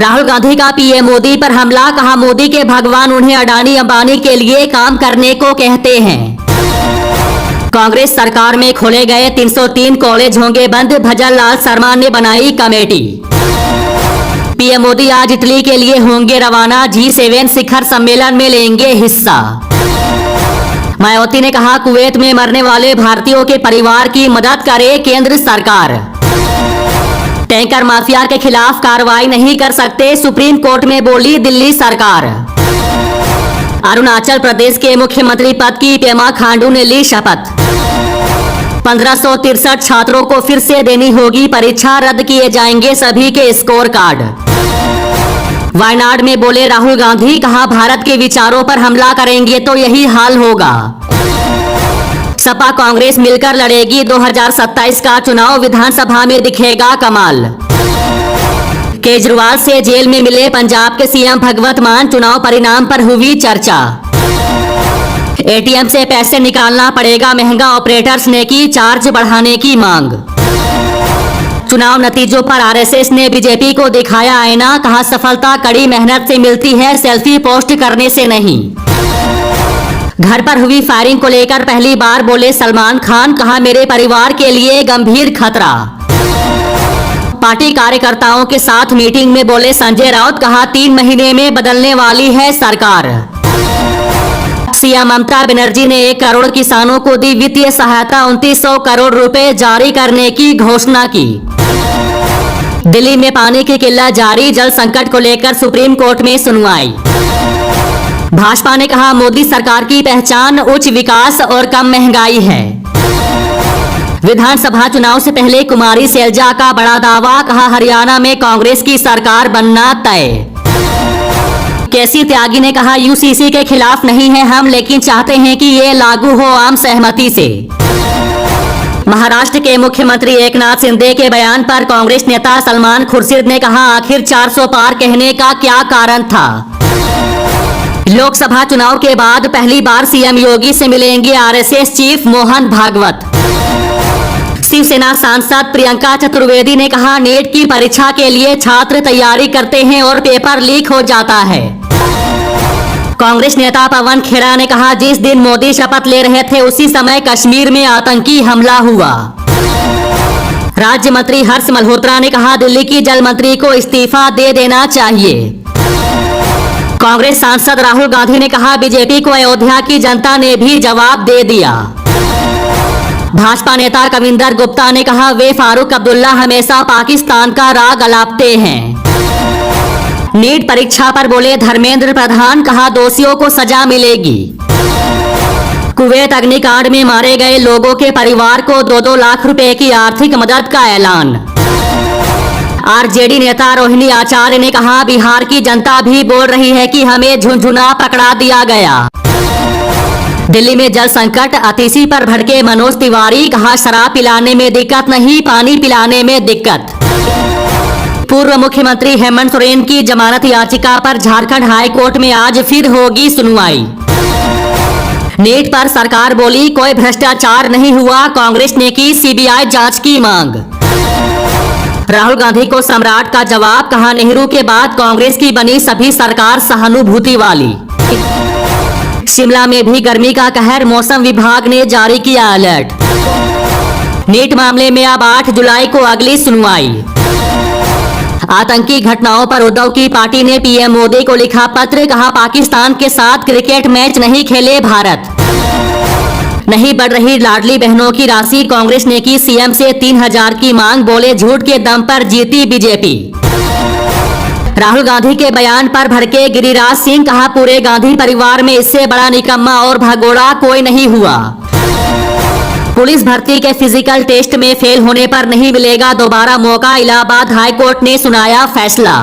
राहुल गांधी का पीएम मोदी पर हमला, कहा मोदी के भगवान उन्हें अडानी अंबानी के लिए काम करने को कहते हैं। कांग्रेस सरकार में खोले गए 303 कॉलेज होंगे बंद, भजन लाल शर्मा ने बनाई कमेटी। पीएम मोदी आज इटली के लिए होंगे रवाना, G7 शिखर सम्मेलन में लेंगे हिस्सा। मायावती ने कहा कुवैत में मरने वाले भारतीयों के परिवार की मदद करे केंद्र सरकार। टैंकर माफिया के खिलाफ कार्रवाई नहीं कर सकते, सुप्रीम कोर्ट में बोली दिल्ली सरकार। अरुणाचल प्रदेश के मुख्यमंत्री पद की पेमा खांडू ने ली शपथ। 1563 छात्रों को फिर से देनी होगी परीक्षा, रद्द किए जाएंगे सभी के स्कोर कार्ड। वायनाड में बोले राहुल गांधी, कहा भारत के विचारों पर हमला करेंगे तो यही हाल होगा। सपा कांग्रेस मिलकर लड़ेगी 2027 का चुनाव, विधानसभा में दिखेगा कमाल। केजरीवाल से जेल में मिले पंजाब के सीएम भगवंत मान, चुनाव परिणाम पर हुई चर्चा। एटीएम से पैसे निकालना पड़ेगा महंगा, ऑपरेटर्स ने की चार्ज बढ़ाने की मांग। चुनाव नतीजों पर आरएसएस ने बीजेपी को दिखाया आईना, कहा सफलता कड़ी मेहनत से मिलती है, सेल्फी पोस्ट करने से नहीं। घर पर हुई फायरिंग को लेकर पहली बार बोले सलमान खान, कहा मेरे परिवार के लिए गंभीर खतरा। पार्टी कार्यकर्ताओं के साथ मीटिंग में बोले संजय राउत, कहा 3 महीने में बदलने वाली है सरकार। सीएम ममता बनर्जी ने 1 करोड़ किसानों को दी वित्तीय सहायता, 2900 करोड़ रुपए जारी करने की घोषणा की। दिल्ली में पानी की किल्लत जारी, जल संकट को लेकर सुप्रीम कोर्ट में सुनवाई। भाजपा ने कहा मोदी सरकार की पहचान उच्च विकास और कम महंगाई है। विधानसभा चुनाव से पहले कुमारी सैलजा का बड़ा दावा, कहा हरियाणा में कांग्रेस की सरकार बनना तय। केसी त्यागी ने कहा यूसीसी के खिलाफ नहीं है हम, लेकिन चाहते हैं कि ये लागू हो आम सहमति से। महाराष्ट्र के मुख्यमंत्री एकनाथ शिंदे के बयान पर कांग्रेस नेता सलमान खुर्शीद ने कहा आखिर 400 पार कहने का क्या कारण था। लोकसभा चुनाव के बाद पहली बार सीएम योगी से मिलेंगे आरएसएस चीफ मोहन भागवत। शिवसेना सांसद प्रियंका चतुर्वेदी ने कहा नेट की परीक्षा के लिए छात्र तैयारी करते हैं और पेपर लीक हो जाता है। कांग्रेस नेता पवन खेड़ा ने कहा जिस दिन मोदी शपथ ले रहे थे उसी समय कश्मीर में आतंकी हमला हुआ। राज्य मंत्री हर्ष मल्होत्रा ने कहा दिल्ली की जल मंत्री को इस्तीफा दे देना चाहिए। कांग्रेस सांसद राहुल गांधी ने कहा बीजेपी को अयोध्या की जनता ने भी जवाब दे दिया। भाजपा नेता कविंदर गुप्ता ने कहा वे फारूक अब्दुल्ला हमेशा पाकिस्तान का राग अलापते हैं। नीट परीक्षा पर बोले धर्मेंद्र प्रधान, कहा दोषियों को सजा मिलेगी। कुवैत अग्निकांड में मारे गए लोगों के परिवार को 2-2 लाख रुपए की आर्थिक मदद का ऐलान। आरजेडी नेता रोहिणी आचार्य ने कहा बिहार की जनता भी बोल रही है कि हमें झुंझुना पकड़ा दिया गया। दिल्ली में जल संकट, अतिशी पर भड़के मनोज तिवारी, कहा शराब पिलाने में दिक्कत नहीं पानी पिलाने में दिक्कत। पूर्व मुख्यमंत्री हेमंत सोरेन की जमानत याचिका पर झारखंड हाई कोर्ट में आज फिर होगी सुनवाई। नीट पर सरकार बोली कोई भ्रष्टाचार नहीं हुआ, कांग्रेस ने की सीबीआई जांच की मांग। राहुल गांधी को सम्राट का जवाब, कहा नेहरू के बाद कांग्रेस की बनी सभी सरकार सहानुभूति वाली। शिमला में भी गर्मी का कहर, मौसम विभाग ने जारी किया अलर्ट। नीट मामले में अब 8 जुलाई को अगली सुनवाई। आतंकी घटनाओं पर उद्धव की पार्टी ने पीएम मोदी को लिखा पत्र, कहा पाकिस्तान के साथ क्रिकेट मैच नहीं खेले भारत। नहीं बढ़ रही लाडली बहनों की राशि, कांग्रेस ने की सीएम से 3000 की मांग, बोले झूठ के दम पर जीती बीजेपी। राहुल गांधी के बयान पर भड़के गिरिराज सिंह, कहा पूरे गांधी परिवार में इससे बड़ा निकम्मा और भगोड़ा कोई नहीं हुआ। पुलिस भर्ती के फिजिकल टेस्ट में फेल होने पर नहीं मिलेगा दोबारा मौका, इलाहाबाद हाईकोर्ट ने सुनाया फैसला।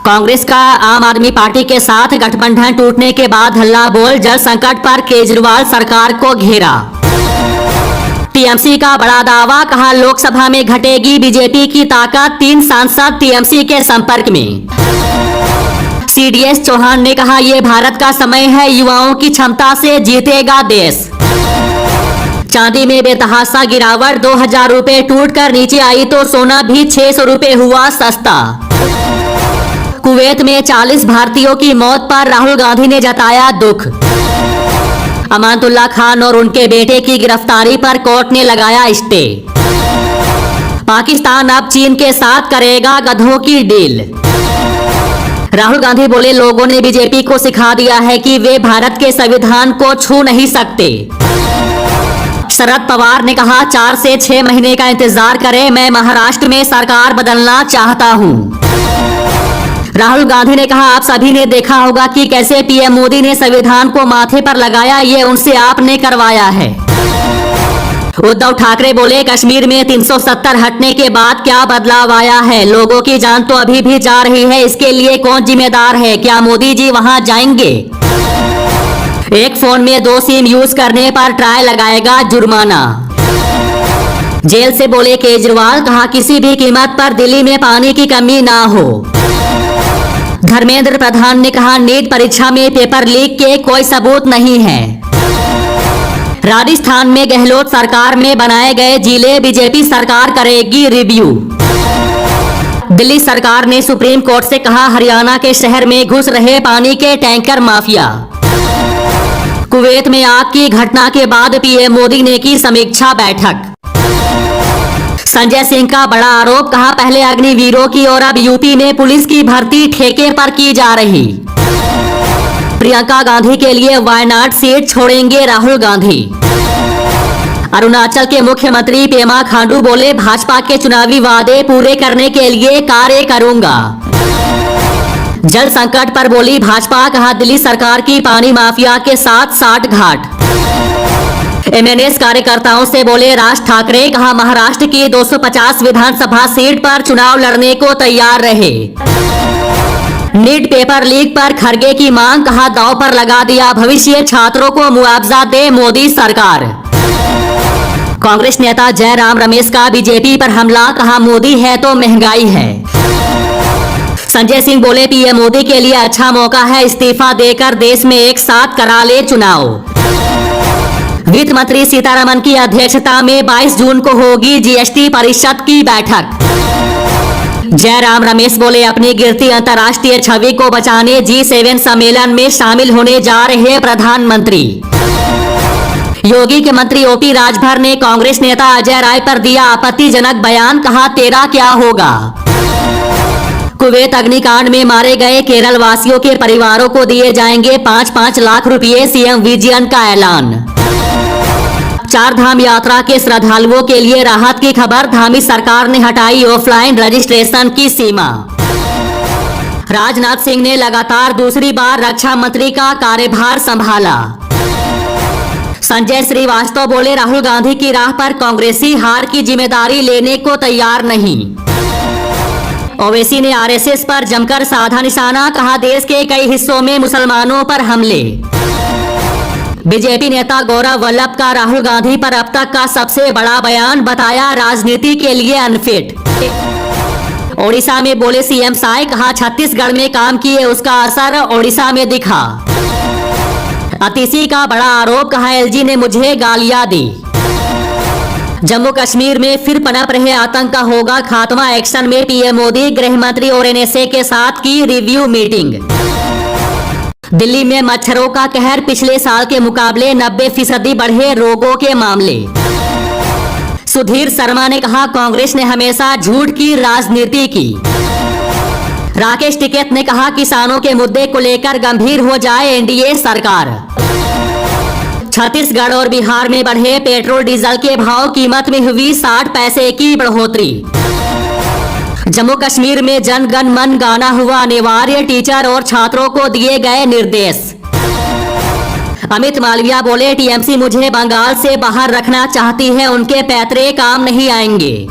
कांग्रेस का आम आदमी पार्टी के साथ गठबंधन टूटने के बाद हल्ला बोल, जल संकट पर केजरीवाल सरकार को घेरा। टीएमसी का बड़ा दावा, कहा लोकसभा में घटेगी बीजेपी की ताकत, 3 सांसद टीएमसी के संपर्क में। सीडीएस चौहान ने कहा ये भारत का समय है, युवाओं की क्षमता से जीतेगा देश। चांदी में बेतहासा गिरावट, 2000 रुपए टूट कर नीचे आई तो सोना भी 600 रुपए हुआ सस्ता। कुवैत में 40 भारतीयों की मौत पर राहुल गांधी ने जताया दुख। अमानतुल्ला खान और उनके बेटे की गिरफ्तारी पर कोर्ट ने लगाया स्टे। पाकिस्तान अब चीन के साथ करेगा गधों की डील। राहुल गांधी बोले, लोगों ने बीजेपी को सिखा दिया है कि वे भारत के संविधान को छू नहीं सकते। शरद पवार ने कहा, 4 से 6 महीने का इंतजार करें, मैं महाराष्ट्र में सरकार बदलना चाहता हूं। राहुल गांधी ने कहा, आप सभी ने देखा होगा कि कैसे पीएम मोदी ने संविधान को माथे पर लगाया, ये उनसे आपने करवाया है। उद्धव ठाकरे बोले, कश्मीर में 370 हटने के बाद क्या बदलाव आया है? लोगों की जान तो अभी भी जा रही है, इसके लिए कौन जिम्मेदार है? क्या मोदी जी वहां जाएंगे? एक फोन में 2 सिम यूज करने पर ट्राई लगाएगा जुर्माना। जेल से बोले केजरीवाल, कहा किसी भी कीमत पर दिल्ली में पानी की कमी ना हो। धर्मेंद्र प्रधान ने कहा, नीट परीक्षा में पेपर लीक के कोई सबूत नहीं है। राजस्थान में गहलोत सरकार में बनाए गए जिले बीजेपी सरकार करेगी रिव्यू। दिल्ली सरकार ने सुप्रीम कोर्ट से कहा, हरियाणा के शहर में घुस रहे पानी के टैंकर माफिया। कुवैत में आग की घटना के बाद पीएम मोदी ने की समीक्षा बैठक। संजय सिंह का बड़ा आरोप, कहा पहले अग्निवीरों की और अब यूपी में पुलिस की भर्ती ठेके पर की जा रही। प्रियंका गांधी के लिए वायनाड सीट छोड़ेंगे राहुल गांधी। अरुणाचल के मुख्यमंत्री पेमा खांडू बोले, भाजपा के चुनावी वादे पूरे करने के लिए कार्य करूंगा। जल संकट पर बोली भाजपा, कहा दिल्ली सरकार की पानी माफिया के साथ साठगांठ। एमएनएस कार्यकर्ताओं से बोले राज ठाकरे, कहा महाराष्ट्र की 250 विधानसभा सीट पर चुनाव लड़ने को तैयार रहे। नीट पेपर लीक पर खड़गे की मांग, कहा दांव पर लगा दिया भविष्य, छात्रों को मुआवजा दे मोदी सरकार। कांग्रेस नेता जयराम रमेश का बीजेपी पर हमला, कहा मोदी है तो महंगाई है। संजय सिंह बोले, पीएम मोदी के लिए अच्छा मौका है, इस्तीफा देकर देश में एक साथ करा ले चुनाव। वित्त मंत्री सीतारमण की अध्यक्षता में 22 जून को होगी जीएसटी परिषद की बैठक। जयराम रमेश बोले, अपनी गिरती अंतर्राष्ट्रीय छवि को बचाने G7 सम्मेलन में शामिल होने जा रहे प्रधानमंत्री। योगी के मंत्री ओपी राजभर ने कांग्रेस नेता अजय राय पर दिया आपत्तिजनक बयान, कहा तेरा क्या होगा। कुवैत अग्निकांड में मारे गए केरल वासियों के परिवारों को दिए जाएंगे 5-5 लाख रुपए, सीएम विजयन का ऐलान। 4 धाम यात्रा के श्रद्धालुओं के लिए राहत की खबर, धामी सरकार ने हटाई ऑफलाइन रजिस्ट्रेशन की सीमा। राजनाथ सिंह ने लगातार दूसरी बार रक्षा मंत्री का कार्यभार संभाला। संजय श्रीवास्तव बोले, राहुल गांधी की राह पर कांग्रेसी हार की जिम्मेदारी लेने को तैयार नहीं। ओवैसी ने आरएसएस पर जमकर साधा निशाना, कहा देश के कई हिस्सों में मुसलमानों पर हमले। बीजेपी नेता गौरव वल्लभ का राहुल गांधी पर अब तक का सबसे बड़ा बयान, बताया राजनीति के लिए अनफिट। ओडिशा में बोले सीएम साय, कहा छत्तीसगढ़ में काम किए उसका असर ओडिशा में दिखा। अतिशी का बड़ा आरोप, कहा एलजी ने मुझे गालियां दी। जम्मू कश्मीर में फिर पनप रहे आतंक का होगा खात्मा, एक्शन में पीएम मोदी गृह मंत्री और एनएसए के साथ की रिव्यू मीटिंग। दिल्ली में मच्छरों का कहर, पिछले साल के मुकाबले 90% बढ़े रोगों के मामले। सुधीर शर्मा ने कहा, कांग्रेस ने हमेशा झूठ की राजनीति की। राकेश टिकैत ने कहा, किसानों के मुद्दे को लेकर गंभीर हो जाए एनडीए सरकार। छत्तीसगढ़ और बिहार में बढ़े पेट्रोल डीजल के भाव, कीमत में हुई 60 पैसे की बढ़ोतरी। जम्मू कश्मीर में जन गण मन गाना हुआ अनिवार्य, टीचर और छात्रों को दिए गए निर्देश। अमित मालविया बोले, टीएमसी मुझे बंगाल से बाहर रखना चाहती है, उनके पैतरे काम नहीं आएंगे।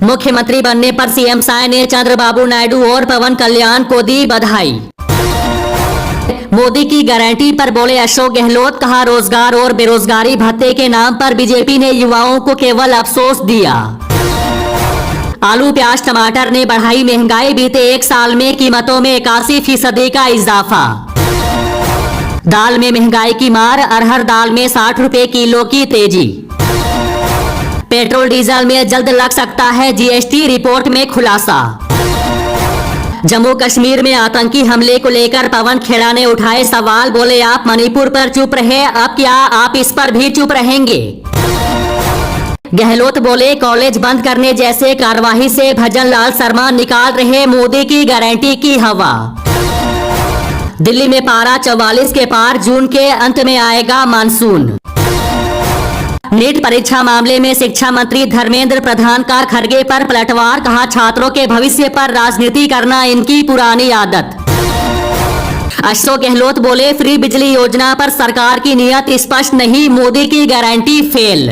मुख्यमंत्री बनने पर सीएम साय ने चंद्रबाबू नायडू और पवन कल्याण को दी बधाई। मोदी की गारंटी पर बोले अशोक गहलोत, कहा रोजगार और बेरोजगारी भत्ते के नाम पर बीजेपी ने युवाओं को केवल अफसोस दिया। आलू प्याज टमाटर ने बढ़ाई महंगाई, बीते 1 साल में कीमतों में 81% का इजाफा। दाल में महंगाई की मार, अरहर दाल में 60 रुपए किलो की तेजी। पेट्रोल डीजल में जल्द लग सकता है जीएसटी, रिपोर्ट में खुलासा। जम्मू कश्मीर में आतंकी हमले को लेकर पवन खेड़ा ने उठाए सवाल, बोले आप मणिपुर पर चुप रहे, अब क्या आप इस पर भी चुप रहेंगे। गहलोत बोले कॉलेज बंद करने जैसे कार्यवाही से भजन लाल शर्मा निकाल रहे मोदी की गारंटी की हवा। दिल्ली में पारा 44 के पार, जून के अंत में आएगा मानसून। नीट परीक्षा मामले में शिक्षा मंत्री धर्मेंद्र प्रधान का खड़गे पर पलटवार, कहा छात्रों के भविष्य पर राजनीति करना इनकी पुरानी आदत। अशोक गहलोत बोले फ्री बिजली योजना पर सरकार की नीयत स्पष्ट नहीं, मोदी की गारंटी फेल।